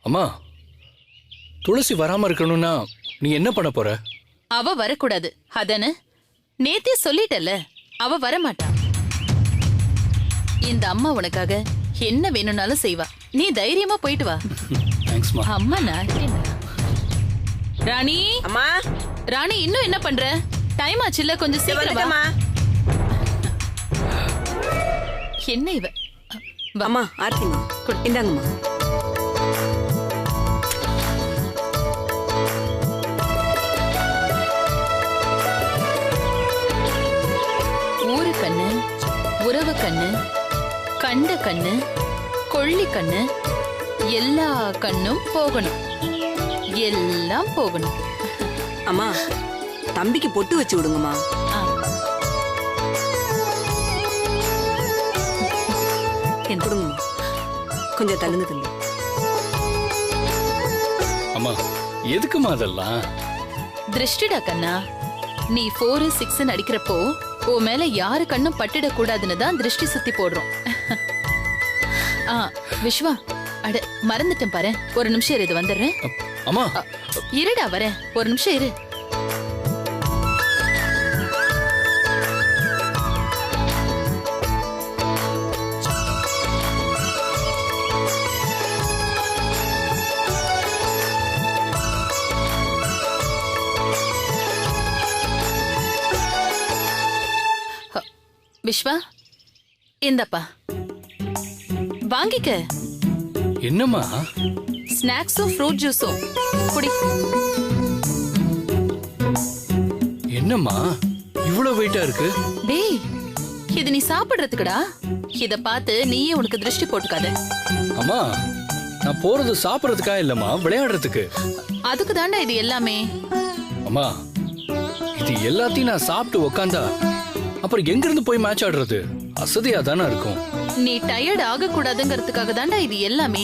அம்மா, துளசி வராம இருக்கணும்னா நீ என்ன பண்ண போற? அவ வரக்கூடாது அதானே? நேத்தே சொல்லிட்டல, அவ வரமாட்டா. இந்த அம்மா உனக்காக என்ன வேணும்னாலும் செய்வா. நீ தைரியமா போயிட்டு வா. தேங்க்ஸ்மா. அம்மா நான் ராணி. அம்மா. ராணி இன்னும் என்ன பண்ற? டைம் ஆச்சுல்ல, கொஞ்சம் சீக்கிரம் வா. என்ன இவ? அம்மா ஆர்த்திமா இந்தாங்கம்மா. ஊரு கண்ணு, உறவு கண்ணு, கண்ட கண்ணு, கொள்ளி கண்ணு, எல்லா கண்ணும் போகணும். எல்லாம் போகணும். அம்மா தம்பிக்கு பொட்டு வச்சு விடுங்கம்மா. கொடுங்கம்மா, கொஞ்சம் தள்ளுங்க தம்பி. அம்மா எதுக்குமா அதெல்லாம்? திருஷ்டிடா கண்ணா. நீ 4, 6 அடிக்கிறப்போ உன் மேல யாரு கண்ணும் பட்டிட கூடாதுன்னு தான் திருஷ்டி சுத்தி போடுறோம். விஸ்வா, அட மறந்துட்டேன் பாரு. ஒரு நிமிஷம் இரு, இது வந்துடுறேன். அம்மா இருடா வரேன், ஒரு நிமிஷம் இரு. விஸ்வா இந்தப்பா வாங்கிக்க. என்னம்மா? ஸ்நாக்ஸும் ஃப்ரூட் ஜூஸும் குடி. என்னம்மா இவ்வளவு வெயிட்டா இருக்கு? டேய், இது நீ சாப்பிடுறதுக்குடா. இத பார்த்து நீயே உனக்கு திருஷ்டி போட்டுக்காத. அம்மா நான் போறது சாப்பிடறதுக்கா இல்லம்மா, விளையாடுறதுக்கு. அதுக்கு தாண்டா இது எல்லாமே. அம்மா இது எல்லாத்தையும் நான் சாப்பிட்டு உக்காந்தா அப்புறம் எங்க இருந்து போய் மேட்ச் ஆடுறது? அசதியா தானே இருக்கும். நீ டயர்ட் ஆக கூடாதுங்கிறதுக்காக தாண்டா இது எல்லாமே.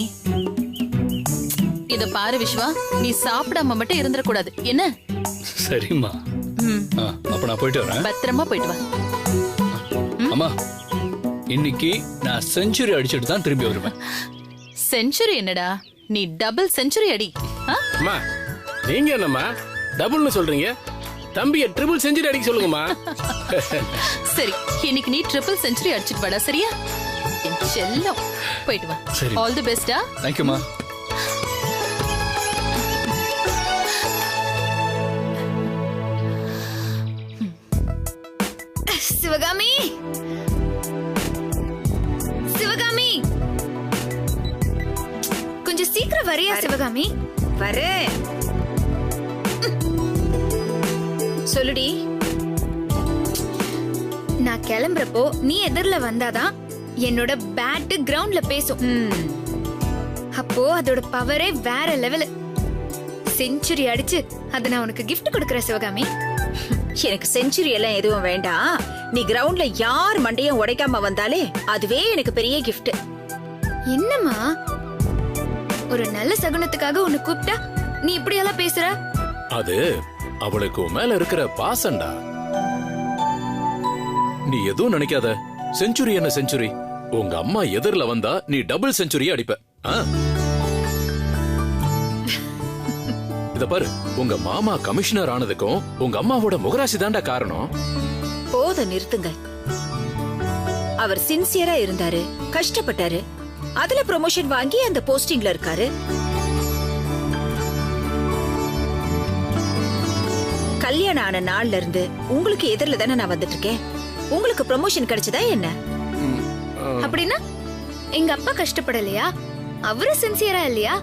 இத பாரு விஸ்வா, நீ சாப்பிடாம மட்டும் இருந்துட கூடாது என்ன? சரிம்மா. அப்ப நான் போயிட்டு வரேன். பத்திரமா போயிட்டு வா. அம்மா இன்னைக்கு நான் செஞ்சுரி அடிச்சிட்டு தான் திரும்பி வருவேன். செஞ்சுரி என்னடா, நீ டபுள் செஞ்சுரி அடி. அம்மா நீங்க என்னம்மா டபுள்னு சொல்றீங்க? தம்பியை ட்ரிபிள் செஞ்சுரி அடிக்க சொல்லுங்கம்மா. சரி, இன்னைக்கு நீ ட்ரிபிள் செஞ்சுரி அடிச்சிட்டு வாடா, சரியா? செல்லம் போயிட்டு வா. சரி. ஆல் தி பெஸ்டா. தேங்க்யூமா. சிவகாமி, சிவகாமி கொஞ்சம் சீக்கிரம் வரியா? சிவகாமி வரேன். சொல்லுடி. நான் கிளம்புறப்போ நீ எதிரில வந்தாதான் என்னோட பேட் கிரவுண்ட்ல பேசும். அப்போ அதோட பவரே வேற லெவல். செஞ்சுரி அடிச்சு அத நான் உனக்கு கிஃப்ட் கொடுக்கறேன் சிவகாமி. எனக்கு செஞ்சுரி எல்லாம் எதுவும் வேண்டாம். நீ கிரவுண்ட்ல யார் மண்டையும் உடைக்காம வந்தாலே அதுவே எனக்கு பெரிய கிஃப்ட். என்னம்மா, ஒரு நல்ல சகுனத்துக்காக உன்னை கூப்பிட்டா நீ இப்படி எல்லாம் பேசுற? அது அவளுக்கு உன் மேல இருக்கிற பாசண்டா. நீ எதுவும் நினைக்காத. செஞ்சுரி என்ன செஞ்சுரி? உங்க அம்மா எதிரில வந்தா நீ டபுள் செஞ்சுரி அடிப்ப. இத பாரு, உங்க மாமா கமிஷனர் ஆனதுக்கும் உங்க அம்மாவோட முகராசி தாண்டா காரணம். போத நிறுத்துங்க. அவர் சின்சியரா இருந்தாரு, கஷ்டப்பட்டாரு, அதுல ப்ரொமோஷன் வாங்கி அந்த போஸ்டிங்ல இருக்காரு. கல்யாணம் ஆன நாள்ல இருந்து உங்களுக்கு எதிரில தானே நான் வந்துட்டு இருக்கேன். உங்களுக்கு ப்ரமோஷன் கிடைச்சதா என்ன? அப்படின்னா எங்க அப்பா கஷ்டப்படலையா? அவரு சின்சியரா இல்லையா?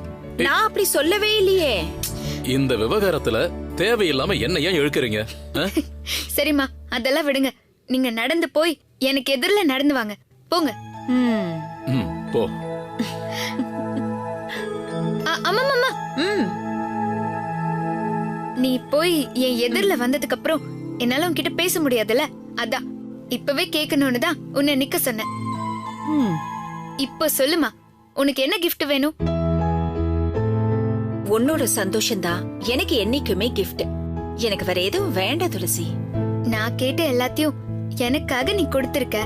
நான் அப்படி சொல்லவே இல்லையே. இந்த விவகாரத்துல தேவையில்லாம என்ன ஏன் இழுக்கிறீங்க? சரிம்மா, அதெல்லாம் விடுங்க. நீங்க நடந்து போய் எனக்கு எதிரில நடந்து வாங்க. போங்க. போ. அம்மா அம்மா, நீ போய் என் எதிரில வந்ததுக்கு அப்புறம் என்னால உன்கிட்ட பேச முடியாதுல்ல, அதான் இப்பவே கேட்கணும்னு தான் உன்னை நிக்க சொன்னேன். இப்ப சொல்லுமா, உனக்கு என்ன கிஃப்ட் வேணும்? உன்னோட சந்தோஷம்தான் எனக்கு என்னைக்குமே கிஃப்ட். எனக்கு வேற எதுவும் வேண்டாம் துளசி. நான் கேட்ட எல்லாத்தையும் எனக்காக நீ கொடுத்திருக்க.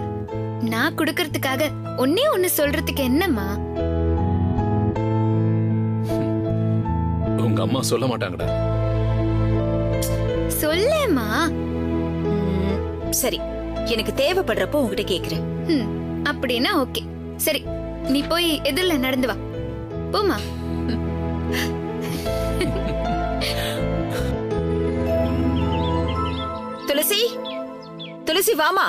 நான் கொடுக்கறதுக்காக ஒன்னே ஒன்னு சொல்றதுக்கு என்னம்மா? உங்க அம்மா சொல்ல மாட்டாங்கடா. சொல்லேம்மா. சரி, எனக்கு தேவைப்படுறப்போ உங்ககிட்ட கேக்குறேன். அப்படின்னா ஓகே. சரி, நீ போய் எதிரில நடந்து வா. போமா. துளசி, துளசி வாமா.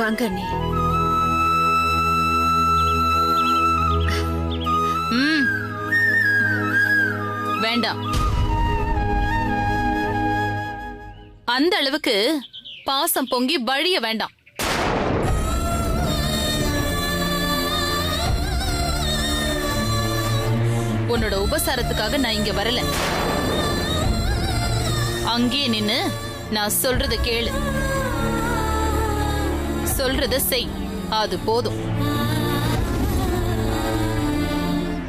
வாங்க அண்ணி. வேண்டாம். அந்த அளவுக்கு பாசம் பொங்கி வழிய வேண்டாம். உன்னோட உபசாரத்துக்காக நான் இங்க வரல. அங்கேயே நின்னு நான் சொல்றத கேளு, சொல்றத செய், அது போதும்.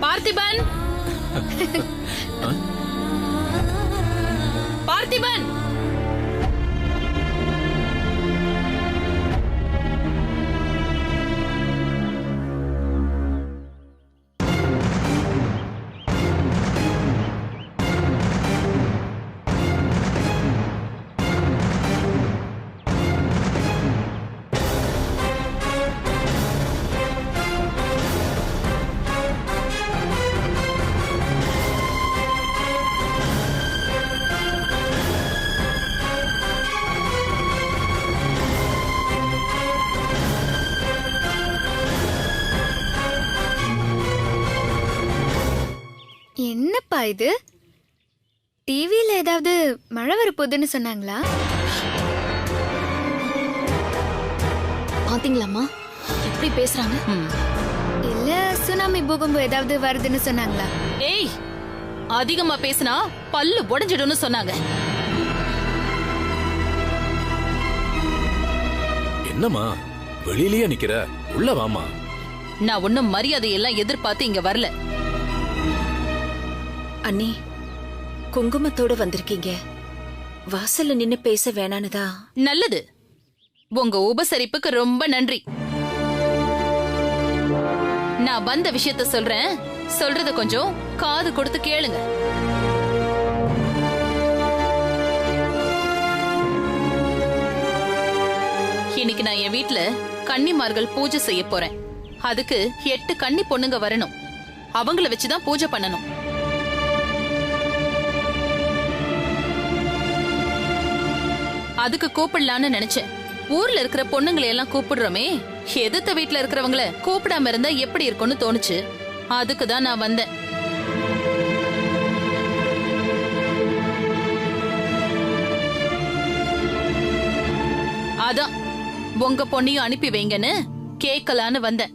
பார்த்திபன், பார்த்திபன், என்னப்பா இது? டிவில ஏதாவது மழை வரப்போகுதுன்னு சொன்னாங்களா? பாத்தீங்களாம்மா எப்படி பேசுறாங்க? இல்ல சுனாமி பூகம்பம் ஏதாவது வருதுன்னு சொன்னாங்களா? ஏய், அதிகமா பேசினா பல்லு உடைஞ்சிடும்னு சொன்னாங்க. என்னம்மா வெளியிலயே நிக்கிற? உள்ள வாமா. நான் ஒன்னும் மரியாதையெல்லாம் எதிர்பார்த்து இங்க வரல. அண்ணி, குங்குமத்தோட வந்திருக்கீங்க. வாசல்ல நின்னு பேச வேணானுதா. நல்லது. உங்க உபசரிப்புக்கு ரொம்ப நன்றி. நான் வந்த விஷயத்த சொல்றேன், சொல்றத கொஞ்சம் காது கொடுத்து கேளுங்க. இன்னைக்கு நான் என் வீட்ல கன்னிமார்கள் பூஜை செய்ய போறேன். அதுக்கு 8 கன்னி பொண்ணுங்க வரணும். அவங்கள வச்சுதான் பூஜை பண்ணணும். அதுக்கு கூப்பிடலான்னு நினைச்சேன். ஊர்ல இருக்கிற பொண்ணுங்களை எல்லாம் கூப்பிடுறோமே, எதிர்த்த வீட்டுல இருக்கிறவங்கள கூப்பிடாம இருந்தா எப்படி இருக்கும்னு தோணுச்சு. அதுக்குதான் நான் வந்தேன். அதான் உங்க பொண்ணையும் அனுப்பி வைங்கன்னு கேட்கலான்னு வந்தேன்.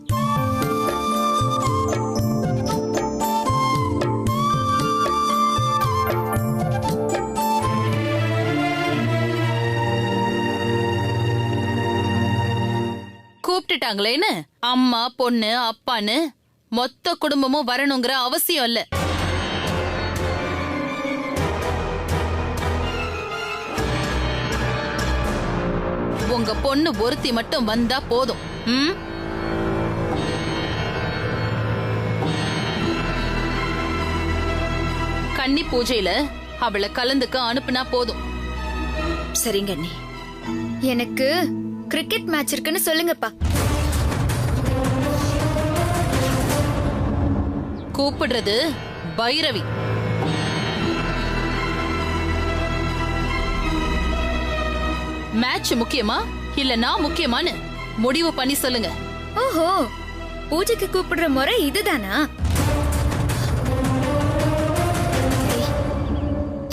கூப்பிட்டுட்டாங்களேன்னு அம்மா பொண்ணு அப்பான்னு மொத்த குடும்பமும் வரணுங்கிற அவசியம் இல்ல. உங்க பொண்ணு ஒருத்தி மட்டும் வந்தா போதும். கன்னி பூஜையில அவளை கலந்துக்க அனுப்புனா போதும். சரிங்க அண்ணி. எனக்கு கிரிக்கெட் மேட்ச் இருக்குன்னு சொல்லுங்கப்பா. கூப்பிடுறது பைரவி. மேட்ச் முக்கியமா இல்ல நான் முக்கியமான்னு முடிவு பண்ணி சொல்லுங்க. ஓஹோ, பூஜைக்கு கூப்பிடுற முறை இதுதானா?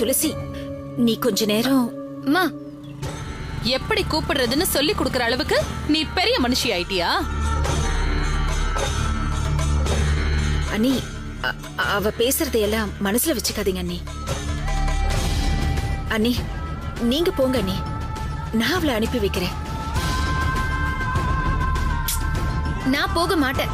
துளசி, நீ கொஞ்ச நேரம். அம்மா, எப்படி கூப்பிடுறதுன்னு சொல்லி கொடுக்கற அளவுக்கு நீ பெரிய மனுஷி ஆயிட்டியா? அண்ணி, அவ பேசுறதையெல்லாம் மனசுல வச்சுக்காதீங்க அண்ணி. அண்ணி நீங்க போங்க அண்ணி, நான் அவளை அனுப்பி வைக்கிறேன். நான் போக மாட்டேன்.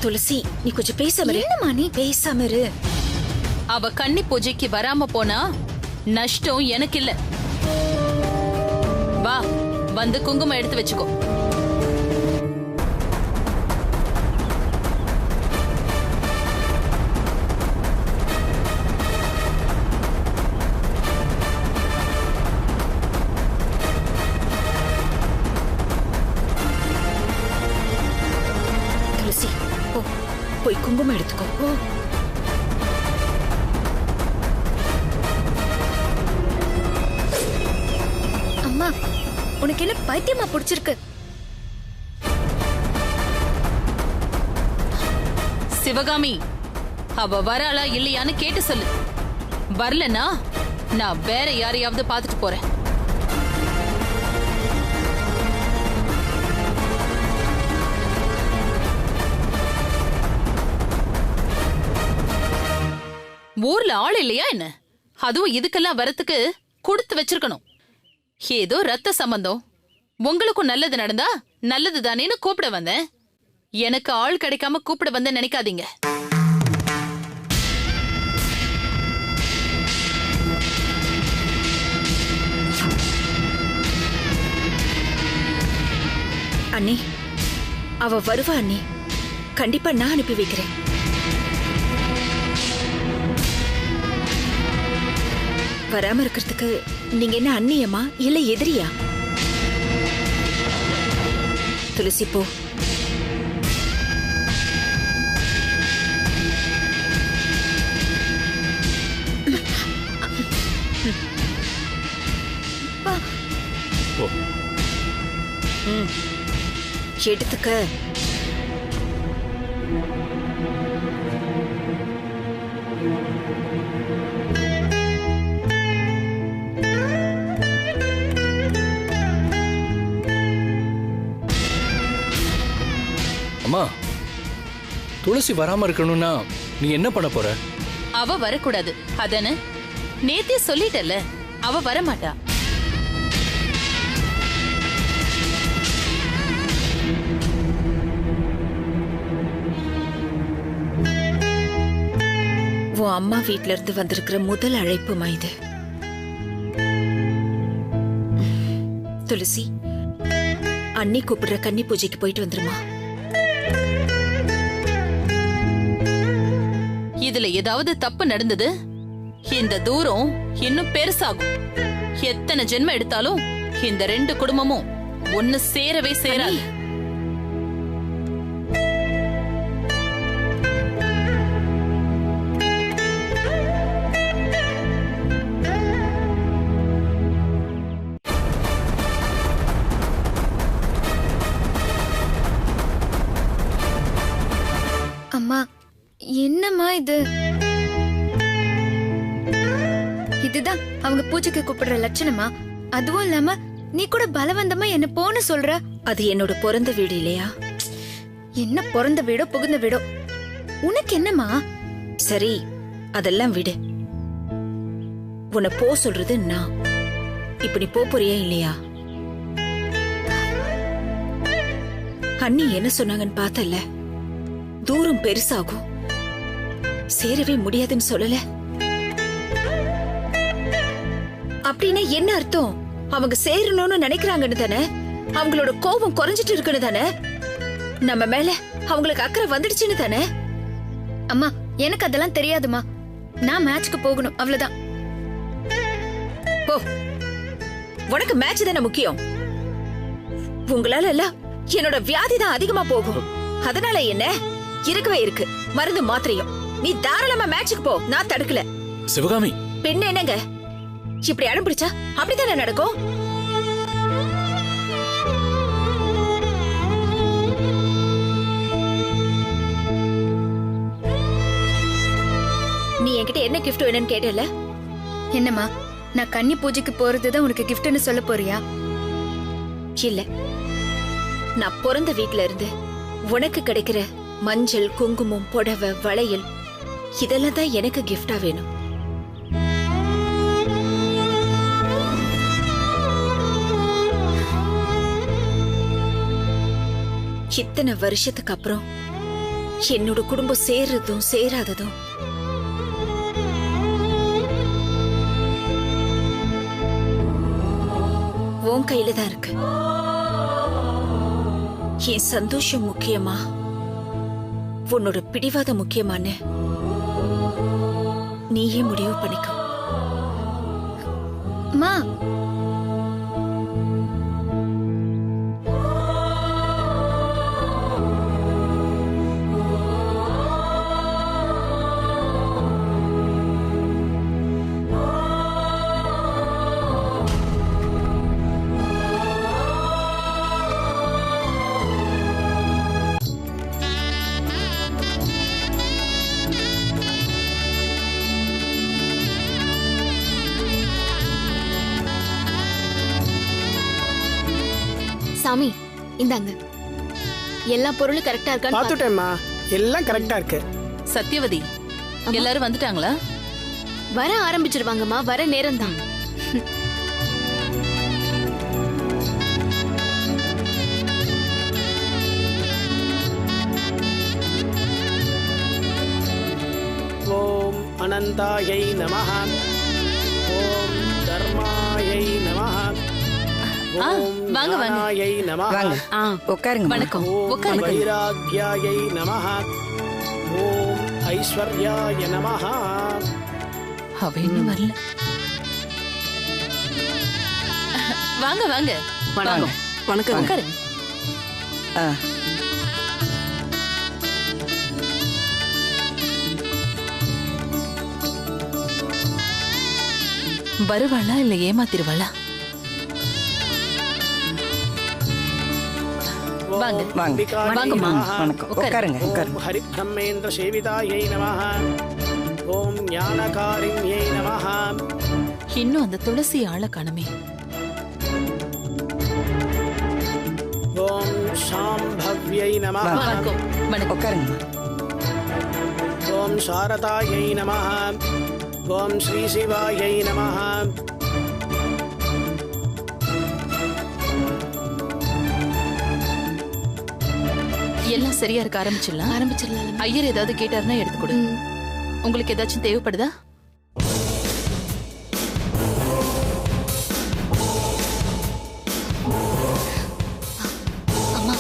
துளசி நீ கொஞ்சம் பேசாம இரு. என்னம்மா நீ? பேசாம இரு. அவ கன்னி பூஜைக்கு வராம போனா நஷ்டம் எனக்கு இல்ல. வா, வந்து குங்குமம் எடுத்து வச்சுக்கோ. துளசி போ, போய் குங்குமம் எடுத்துக்கோ. போ. அம்மா, உனக்கு என்ன பைத்தியமா பிடிச்சிருக்கு? சிவகாமி, அவ வராளா இல்லையான்னு கேட்டு சொல்லு. வரலனா நான் வேற யாரையாவது பாத்துட்டு போறேன். ஊர்ல ஆள் இல்லையா என்ன? அதுவும் இதுக்கெல்லாம் வரத்துக்கு கொடுத்து வச்சிருக்கணும். ஏதோ ரத்த சம்பந்தம், உங்களுக்கும் நல்லது நடந்தா நல்லது தானேன்னு கூப்பிட வந்தேன். எனக்கு ஆள் கிடைக்காம கூப்பிட வந்த நினைக்காதீங்க. அண்ணி அவ வருவா அண்ணி, கண்டிப்பா நான் அனுப்பி வைக்கிறேன். வராம இருக்கிறதுக்கு நீங்க என்ன அண்ணியமா இல்ல எதிரியா? துளசி போ. போ. எடுத்துக்க. அம்மா, துளசி வராம இருக்கணும்னா நீ என்ன பண்ண போற? அவ வரக்கூடாது அதானே? நேத்தே சொல்லிட்டல, அவ வரமாட்டா. உன் அம்மா வீட்ல இருந்து வந்திருக்கிற முதல் அழைப்புமா இது. துளசி, அண்ணி கூப்பிடுற கன்னி பூஜைக்கு போயிட்டு வந்துருமா. இதுல ஏதாவது தப்பு நடந்தது, இந்த தூரம் இன்னும் பெருசாகும். எத்தனை ஜென்மம் எடுத்தாலும் இந்த ரெண்டு குடும்பமும் ஒன்னு சேரவே சேராது. அம்மா, என்னம்மா இது? இதுதான் அவங்க பூஜைக்கு கூப்பிடுற லட்சணமா? அதுவும் இல்லாம நீ கூட பலவந்தமா என்ன போன்னு சொல்ற. அது என்னோட பிறந்த வீடு இல்லையா? என்ன பிறந்த வீடோ புகுந்த வீடோ, உனக்கு என்னம்மா? சரி, அதெல்லாம் விடு. உன்னை போ சொல்றது நான். இப்ப நீ போறியா இல்லையா? அண்ணி என்ன சொன்னாங்கன்னு பார்த்தல, தூரம் பெருசாகும், சேரவே முடியாதுன்னு சொல்லல. அப்படின்னா என்ன அர்த்தம்? அவங்க சேரணும்னு நினைக்கிறாங்கன்னு தானே? அவங்களோட கோபம் குறைஞ்சிட்டு இருக்குன்னு தானே? நம்ம மேல அவங்களுக்கு அக்கறை வந்துடுச்சுன்னு தானே? அம்மா, எனக்கு அதெல்லாம் தெரியாதுமா. நான் மேட்ச்க்கு போகணும், அவ்வளவுதான். போ. உனக்கு மேட்ச் தானே முக்கியம். உங்களால எல்லாம் என்னோட வியாதி தான் அதிகமா போகும். அதனால என்ன இருக்கவே இருக்கு மருந்து மாத்திரையும். நீ தாராளமா மேட்சுக்கு போ, நான் தடுக்கல. சிவகாமி, பின்ன என்னங்க இப்படி அடம் பிடிச்சா அப்படித்தானே நடக்கும்? நீ என்கிட்ட என்ன கிஃப்ட் வேணும்னு கேட்டல? என்னம்மா, நான் கன்னி பூஜைக்கு போறதுதான் உனக்கு கிஃப்ட்னு சொல்ல போறியா? இல்ல, நான் பிறந்த வீட்ல இருந்து உனக்கு கிடைக்கிற மஞ்சள், குங்குமம், புடவை, வளையல் இதெல்லாம் தான் எனக்கு கிஃப்டா வேணும். இத்தனை வருஷத்துக்கு அப்புறம் என்னோட குடும்பம் சேர்றதும் சேராததும் உன் கையில தான் இருக்கு. என் சந்தோஷம் முக்கியமா, உன்னோட பிடிவாதம் முக்கியமான்னு நீயே முடிவு பண்ணிக்கோ. மா, சாமி இந்தாங்க. எல்லா பொருளும் கரெக்டா இருக்கான்னு பாத்துட்டேம்மா, எல்லாம் கரெக்டா இருக்கு. சத்யவதி, எல்லாரும் வந்துட்டாங்களா? வர ஆரம்பிச்சிருவாங்கம்மா, வர நேரம் தான். ஓம் அனந்தாயை நமஹ, ஓம் தர்மாயை நமஹ, ஓம் வாங்க, வாங்க. ஞானாயை நமஹ, உட்காருங்க. வணக்கம். ஓம் உட்காருங்க. வைராக்யாயை நமஹ, ஓம் ஐஸ்வர்யாய நமஹ. அவ இன்னும் வரல. வாங்க வாங்க. வணக்கம். வணக்கம். உட்காருங்க. வருவாளா இல்ல ஏமாத்திருவாளா? வாங்க. வாங்கம்மா. உட்காருங்க. ஓம் ஹரி பிரம்மேந்திர சேவிதாயை நமஹ, ஓம் ஞானகாரிண்யை நமஹ, இன்னும் அந்த துளசி ஆள காணுமே. ஓம் சாம்பவ்யை நமஹ, வணக்கம். வணக்கம். ஓம் சாரதாயை நமஹ, ஓம் ஸ்ரீ சிவாயை நமஹ. எல்லாம் சரியா இருக்க ஆரம்பிச்சிடலாம். ஆரம்பிச்சிடலாம். ஐயர் ஏதாவது கேட்டாருன்னா எடுத்து கொடு. உங்களுக்கு ஏதாச்சும் தேவைப்படுதா? அம்மா.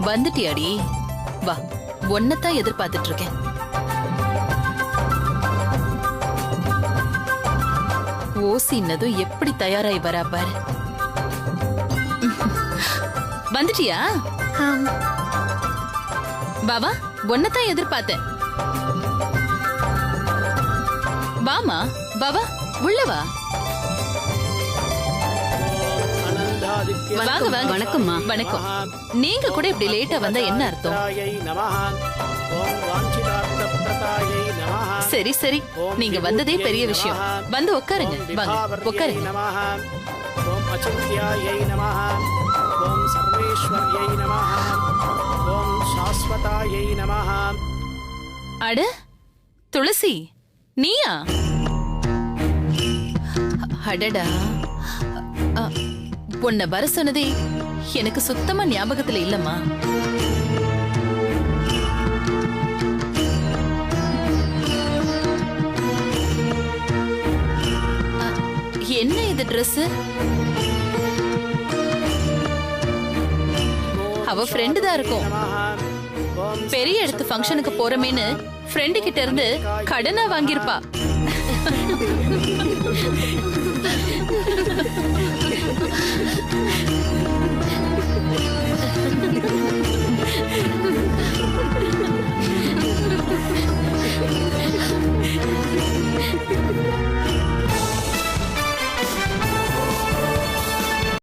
வந்துட்டியாடி? வா, ஒன்னதான் எதிர்பார்த்துட்டு இருக்கேன். ஓசின்னதும் எப்படி தயாராகி வரா பாரு. வந்துட்டியா? பாவா, ஒன்னதான் எதிர்பார்த்தேன். வாமா, பாவா, உள்ள வா. வாங்க வாங்க. வணக்கம்மா. வணக்கம். நீங்க கூட இப்படி லேட்டா வந்தா என்ன அர்த்தம்? சரி சரி, நீங்க வந்ததே பெரிய விஷயம். வந்து உட்காருங்க. வாங்க உட்காருங்க. ஓம் அச்சித்யாயை நமஹ, ஓம் சர்வேஸ்வர்யை நமஹ, ஓம் சாஸ்வதாயை நமஹ. அட துளசி, நீயா? அடடா, உன்னை வர சொன்னதே எனக்கு சுத்தமா ஞாபகத்துல இல்லம்மா. என்ன இது Dress? அவ ஃப்ரெண்டு தான் இருக்கும். பெரிய இடத்து ஃபங்க்ஷனுக்கு போறமேன்னு ஃப்ரெண்டு கிட்ட இருந்து கடனா வாங்கியிருப்பா.